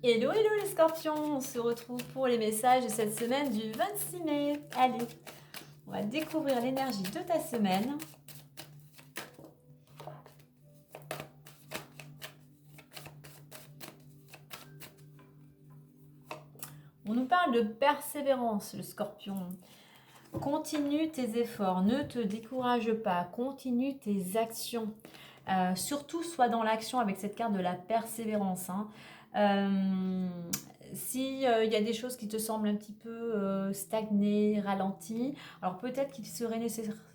Hello, hello les scorpions, on se retrouve pour les messages de cette semaine du 26 mai. Allez, on va découvrir l'énergie de ta semaine. On nous parle de persévérance, le scorpion. Continue tes efforts, ne te décourage pas, continue tes actions. Surtout, sois dans l'action avec cette carte de la persévérance. S'il y a des choses qui te semblent un petit peu stagnées, ralenties, alors peut-être qu'il serait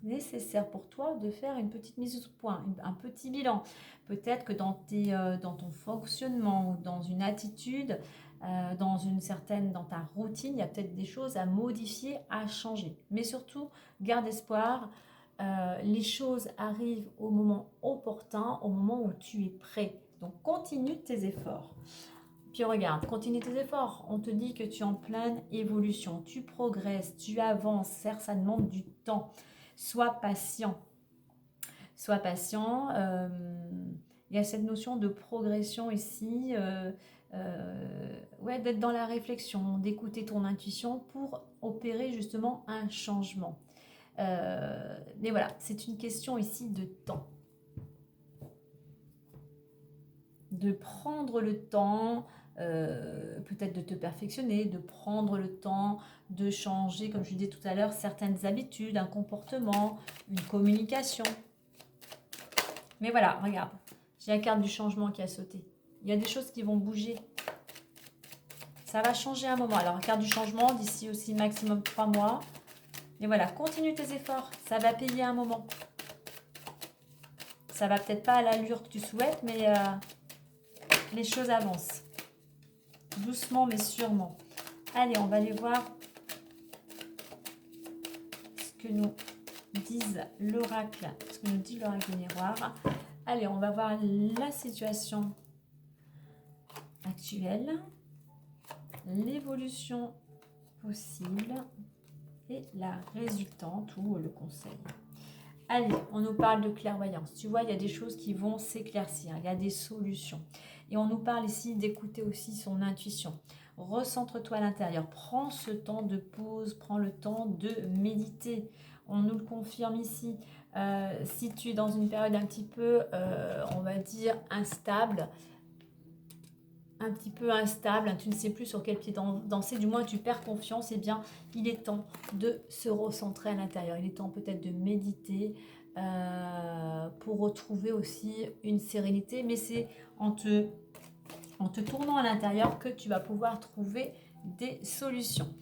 nécessaire pour toi de faire une petite mise au point, un petit bilan. Peut-être que dans ton fonctionnement ou dans une attitude, dans ta routine, il y a peut-être des choses à modifier, à changer. Mais surtout, garde espoir. Les choses arrivent au moment opportun, au moment où tu es prêt. Donc, continue tes efforts. Puis regarde, continue tes efforts. On te dit que tu es en pleine évolution. Tu progresses, tu avances. Certes, ça demande du temps. Sois patient. Sois patient. Il y a cette notion de progression ici. D'être dans la réflexion, d'écouter ton intuition pour opérer justement un changement. Mais voilà, c'est une question ici de temps. De prendre le temps, peut-être de te perfectionner, de prendre le temps de changer, comme je disais tout à l'heure, certaines habitudes, un comportement, une communication. Mais voilà, regarde, j'ai la carte du changement qui a sauté. Il y a des choses qui vont bouger. Ça va changer un moment. Alors, la carte du changement, d'ici aussi maximum 3 mois. Mais voilà, continue tes efforts. Ça va payer un moment. Ça va peut-être pas à l'allure que tu souhaites, mais les choses avancent. Doucement, mais sûrement. Allez, on va aller voir ce que nous disent l'oracle, ce que nous dit l'oracle du miroir. Allez, on va voir la situation actuelle, l'évolution possible et la résultante ou le conseil. Allez, on nous parle de clairvoyance. Tu vois, il y a des choses qui vont s'éclaircir, il y a des solutions. Et on nous parle ici d'écouter aussi son intuition. Recentre-toi à l'intérieur. Prends ce temps de pause, prends le temps de méditer. On nous le confirme ici. Si tu es dans une période un petit peu, on va dire, instable, tu ne sais plus sur quel pied danser, du moins tu perds confiance, eh bien il est temps de se recentrer à l'intérieur. Il est temps peut-être de méditer pour retrouver aussi une sérénité, mais c'est en te tournant à l'intérieur que tu vas pouvoir trouver des solutions.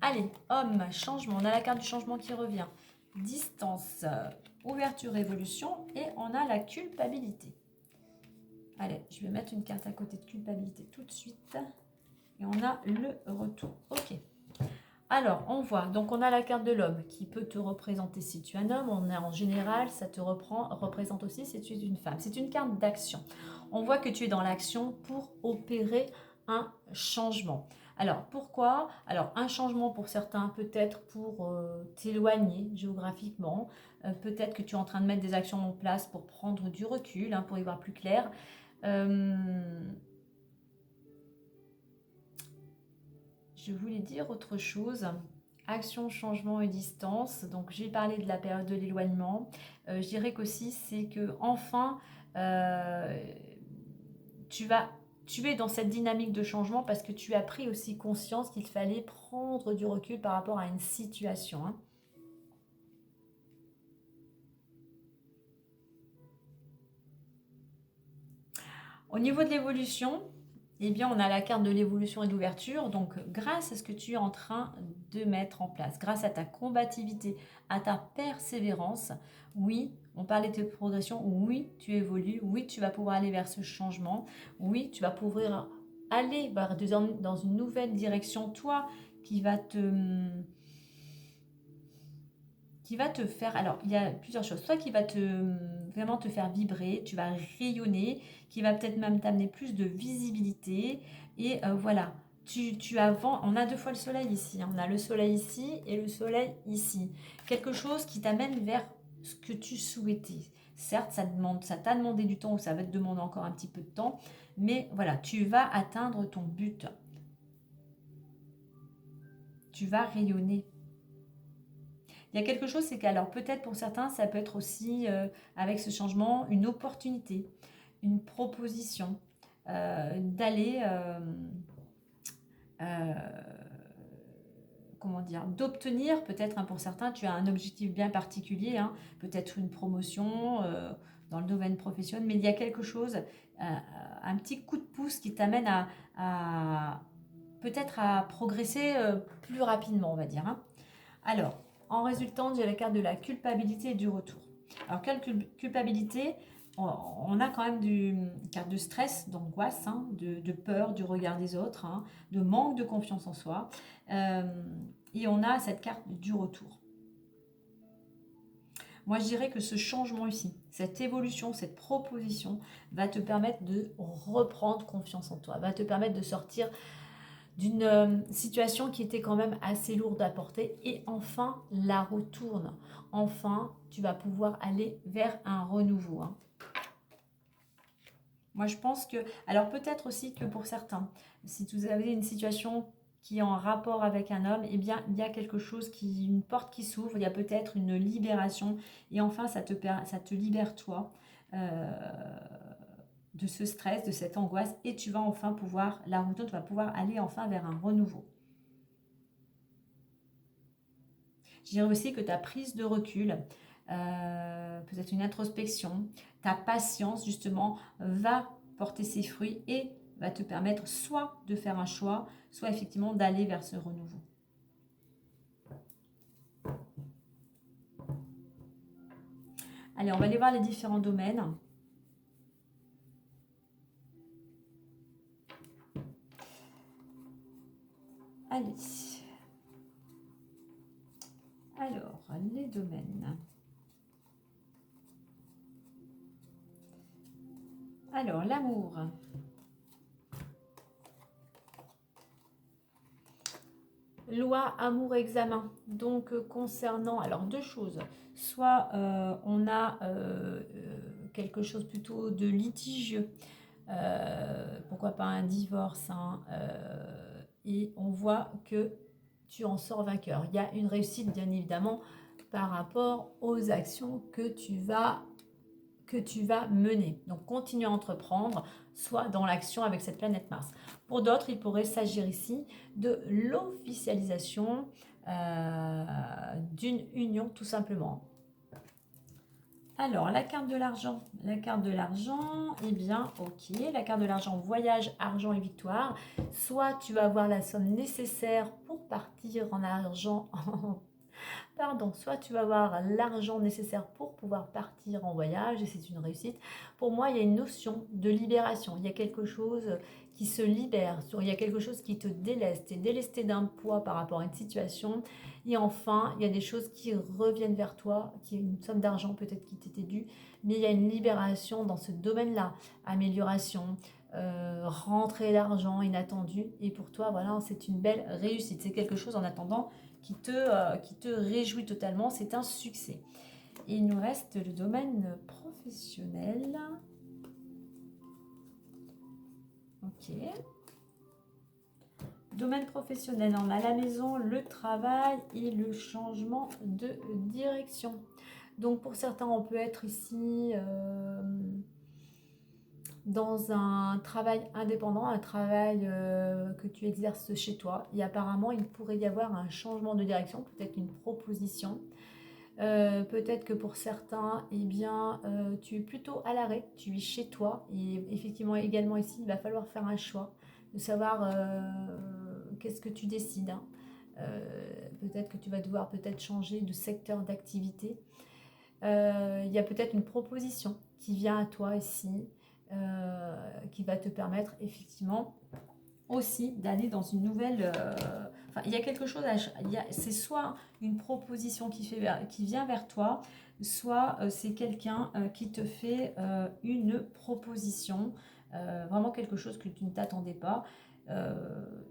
Allez, homme, changement, on a la carte du changement qui revient. Distance, ouverture, évolution, et on a la culpabilité. Allez, je vais mettre une carte à côté de culpabilité tout de suite. Et on a le retour. Ok. Alors, on voit. Donc, on a la carte de l'homme qui peut te représenter si tu es un homme. On a en général, ça te représente aussi si tu es une femme. C'est une carte d'action. On voit que tu es dans l'action pour opérer un changement. Alors, pourquoi? Alors, un changement pour certains, peut-être pour t'éloigner géographiquement. Peut-être que tu es en train de mettre des actions en place pour prendre du recul, pour y voir plus clair. Je voulais dire autre chose. Action, changement et distance. Donc j'ai parlé de la période de l'éloignement. Je dirais qu'aussi c'est que enfin tu es dans cette dynamique de changement parce que tu as pris aussi conscience qu'il fallait prendre du recul par rapport à une situation. Au niveau de l'évolution, eh bien, on a la carte de l'évolution et d'ouverture. Donc, grâce à ce que tu es en train de mettre en place, grâce à ta combativité, à ta persévérance, oui, on parlait de progression, oui, tu évolues, oui, tu vas pouvoir aller vers ce changement, oui, tu vas pouvoir aller dans une nouvelle direction, toi, qui va te faire, alors il y a plusieurs choses, soit qui va vraiment te faire vibrer, tu vas rayonner, qui va peut-être même t'amener plus de visibilité, et voilà, tu avances, on a 2 fois le soleil ici, on a le soleil ici et le soleil ici, quelque chose qui t'amène vers ce que tu souhaitais. Certes, ça t'a demandé du temps, ou ça va te demander encore un petit peu de temps, Mais voilà, tu vas atteindre ton but. Tu vas rayonner. Il y a quelque chose, c'est qu'alors peut-être pour certains, ça peut être aussi avec ce changement une opportunité, une proposition d'aller, euh, comment dire, d'obtenir, peut-être pour certains, tu as un objectif bien particulier, hein, peut-être une promotion dans le domaine professionnel, mais il y a quelque chose, un petit coup de pouce qui t'amène à peut-être à progresser plus rapidement, on va dire. Hein. Alors, en résultant, j'ai la carte de la culpabilité et du retour. Alors, quelle culpabilité? On a quand même une carte de stress, d'angoisse, hein, de peur du regard des autres, hein, de manque de confiance en soi. Et on a cette carte du retour. Moi, je dirais que ce changement ici, cette évolution, cette proposition va te permettre de reprendre confiance en toi, va te permettre de sortir d'une situation qui était quand même assez lourde à porter et enfin la retourne. Enfin, tu vas pouvoir aller vers un renouveau. Hein. Moi, je pense que... Alors peut-être aussi que pour certains, si vous avez une situation qui est en rapport avec un homme, eh bien, il y a quelque chose une porte qui s'ouvre, il y a peut-être une libération et enfin, ça te libère toi. De ce stress, de cette angoisse, et tu vas enfin pouvoir, la routine, tu vas pouvoir aller enfin vers un renouveau. Je dirais aussi que ta prise de recul, peut-être une introspection, ta patience justement va porter ses fruits et va te permettre soit de faire un choix, soit effectivement d'aller vers ce renouveau. Allez, on va aller voir les différents domaines. Allez. Alors, les domaines. Alors, l'amour. Loi amour examen. Donc, concernant, alors deux choses. Soit on a quelque chose plutôt de litigieux. Pourquoi pas un divorce. Hein, et on voit que tu en sors vainqueur. Il y a une réussite, bien évidemment, par rapport aux actions que tu vas mener. Donc, continue à entreprendre, soit dans l'action avec cette planète Mars. Pour d'autres, il pourrait s'agir ici de l'officialisation d'une union, tout simplement. Alors, la carte de l'argent. La carte de l'argent, eh bien, ok. La carte de l'argent, voyage, argent et victoire. Soit tu vas avoir la somme nécessaire pour partir en argent, soit tu vas avoir l'argent nécessaire pour pouvoir partir en voyage et c'est une réussite. Pour moi, il y a une notion de libération. Il y a quelque chose qui se libère. Il y a quelque chose qui te déleste. Tu es délesté d'un poids par rapport à une situation. Et enfin, il y a des choses qui reviennent vers toi, qui est une somme d'argent peut-être qui t'était due. Mais il y a une libération dans ce domaine-là. Amélioration, rentrée d'argent inattendue. Et pour toi, voilà, c'est une belle réussite. C'est quelque chose en attendant qui te réjouit totalement. C'est un succès. Et il nous reste le domaine professionnel. Ok. Domaine professionnel, on a la maison, le travail et le changement de direction. Donc pour certains, on peut être ici dans un travail indépendant, un travail que tu exerces chez toi. Et apparemment, il pourrait y avoir un changement de direction, peut-être une proposition. Peut-être que pour certains, eh bien, tu es plutôt à l'arrêt, tu es chez toi. Et effectivement, également ici, il va falloir faire un choix, de savoir qu'est-ce que tu décides. Hein. Peut-être que tu vas devoir peut-être changer de secteur d'activité. Il y a peut-être une proposition qui vient à toi ici, qui va te permettre effectivement aussi d'aller dans une nouvelle... Enfin, il y a quelque chose, c'est soit une proposition qui vient vers toi, soit c'est quelqu'un qui te fait une proposition, vraiment quelque chose que tu ne t'attendais pas,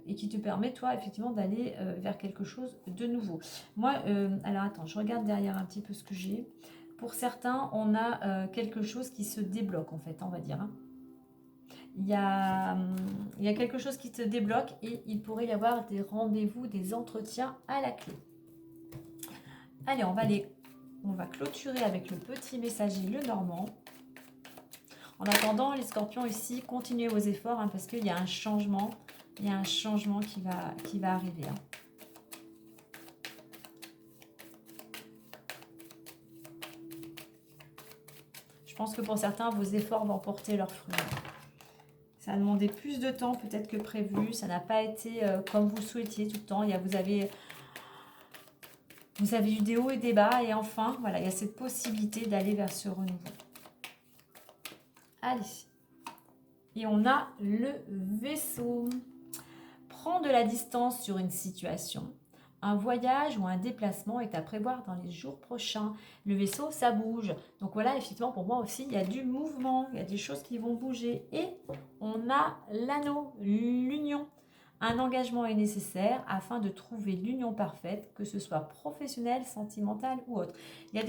et qui te permet, toi, effectivement, d'aller vers quelque chose de nouveau. Moi, alors attends, je regarde derrière un petit peu ce que j'ai. Pour certains, on a quelque chose qui se débloque, en fait, on va dire. Hein. il y a quelque chose qui se débloque et il pourrait y avoir des rendez-vous, des entretiens à la clé. Allez, on va clôturer avec le petit messager Lenormand. En attendant, les scorpions ici, continuez vos efforts, hein, parce qu'il y a un changement. Il y a un changement qui va arriver. Hein. Je pense que pour certains, vos efforts vont porter leurs fruits. Ça a demandé plus de temps peut-être que prévu. Ça n'a pas été comme vous souhaitiez tout le temps. Vous avez eu des hauts et des bas. Et enfin, voilà, il y a cette possibilité d'aller vers ce renouveau. Allez. Et on a le vaisseau. Prends de la distance sur une situation. Un voyage ou un déplacement est à prévoir dans les jours prochains. Le vaisseau, ça bouge. Donc voilà, effectivement, pour moi aussi, il y a du mouvement. Il y a des choses qui vont bouger. Et on a l'anneau, l'union. Un engagement est nécessaire afin de trouver l'union parfaite, que ce soit professionnelle, sentimentale ou autre. Il y a des